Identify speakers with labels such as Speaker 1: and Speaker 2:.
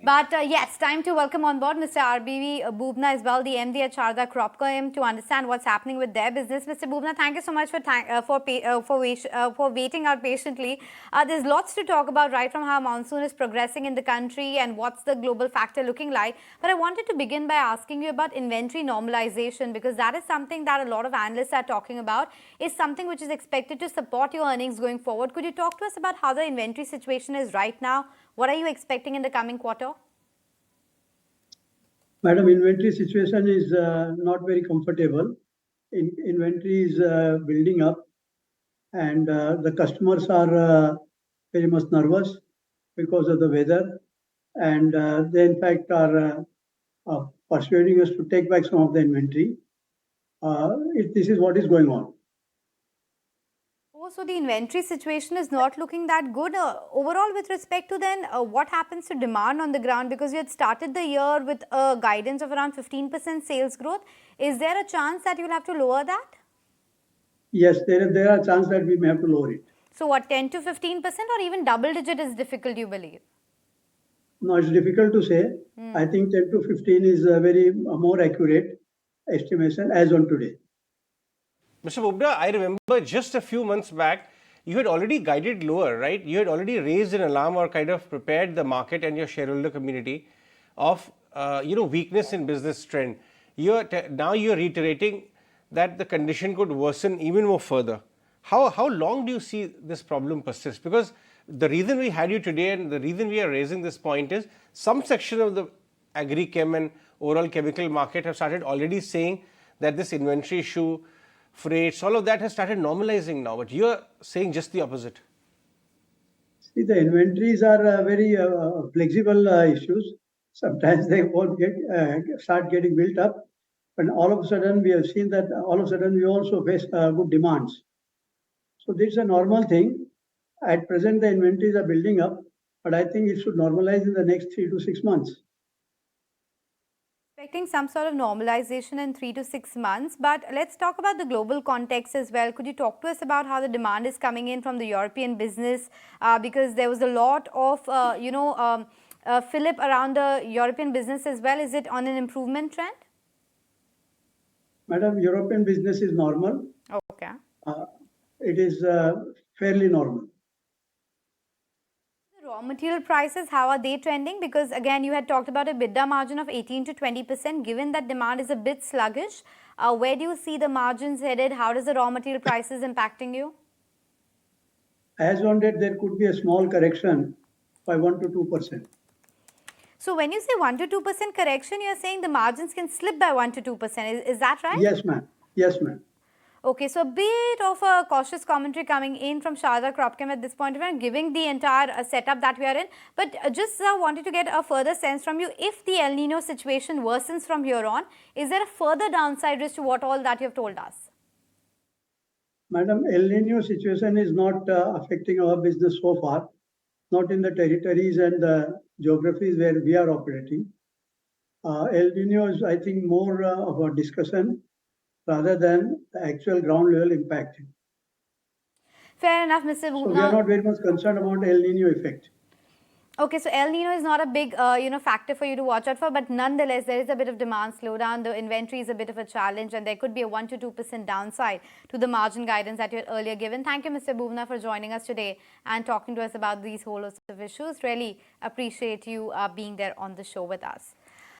Speaker 1: But yes, time to welcome on board Mr. RBV Bubna as well, the MD at Sharda Cropchem, to understand what's happening with their business. Mr. Bubna, thank you so much for waiting out patiently. There's lots to talk about, right from how monsoon is progressing in the country and what's the global factor looking like. But I wanted to begin by asking you about inventory normalization, because that is something that a lot of analysts are talking about, is something which is expected to support your earnings going forward. Could you talk to us about how the inventory situation is right now? What are you expecting in the coming quarter?
Speaker 2: Madam, inventory situation is not very comfortable. Inventory is building up, and the customers are very much nervous because of the weather, and they in fact are persuading us to take back some of the inventory. This is what is going on.
Speaker 1: Oh, so the inventory situation is not looking that good overall with respect to then what happens to demand on the ground, because you had started the year with a guidance of around 15% sales growth. Is there a chance that you'll have to lower that?
Speaker 2: Yes, there are chances that we may have to lower it.
Speaker 1: So what, 10 to 15% or even double digit is difficult, you believe?
Speaker 2: No, it's difficult to say. I think 10 to 15 is a very more accurate estimation as on today.
Speaker 3: Mr. Bubna, I remember just a few months back, you had already guided lower, right? You had already raised an alarm or kind of prepared the market and your shareholder community of, weakness in business trend. Now you're reiterating that the condition could worsen even more further. How long do you see this problem persist? Because the reason we had you today and the reason we are raising this point is some section of the agri-chem and overall chemical market have started already saying that this inventory issue, freights, all of that has started normalizing now, but you are saying just the opposite.
Speaker 2: See, the inventories are very flexible issues. Sometimes they won't start getting built up, but all of a sudden we have seen that all of a sudden we also face good demands. So this is a normal thing. At present, the inventories are building up, but I think it should normalize in the next 3 to 6 months.
Speaker 1: Expecting some sort of normalization in 3 to 6 months, but let's talk about the global context as well. Could you talk to us about how the demand is coming in from the European business? Because there was a lot of, fillip around the European business as well. Is it on an improvement trend?
Speaker 2: Madam, European business is normal.
Speaker 1: Okay.
Speaker 2: It is fairly normal.
Speaker 1: Raw material prices, how are they trending? Because again, you had talked about a EBITDA margin of 18 to 20%. Given that demand is a bit sluggish, where do you see the margins headed? How does the raw material prices impacting you?
Speaker 2: As on date, there could be a small correction by 1 to 2%.
Speaker 1: So when you say 1 to 2% correction, you're saying the margins can slip by 1 to 2%. Is that right?
Speaker 2: Yes, ma'am. Yes, ma'am.
Speaker 1: Okay, so a bit of a cautious commentary coming in from Sharda Cropchem at this point of time, giving the entire setup that we are in. But just wanted to get a further sense from you. If the El Nino situation worsens from here on, is there a further downside risk to what all that you have told us?
Speaker 2: Madam, El Nino situation is not affecting our business so far, not in the territories and the geographies where we are operating. El Nino is, I think, more of a discussion rather than the actual ground level impact.
Speaker 1: Fair enough, Mr. Bubna.
Speaker 2: So we are not very much concerned about El Nino effect.
Speaker 1: Okay, so El Nino is not a big, factor for you to watch out for, but nonetheless, there is a bit of demand slowdown. The inventory is a bit of a challenge, and there could be a 1 to 2% downside to the margin guidance that you had earlier given. Thank you, Mr. Bubna, for joining us today and talking to us about these whole host of issues. Really appreciate you being there on the show with us.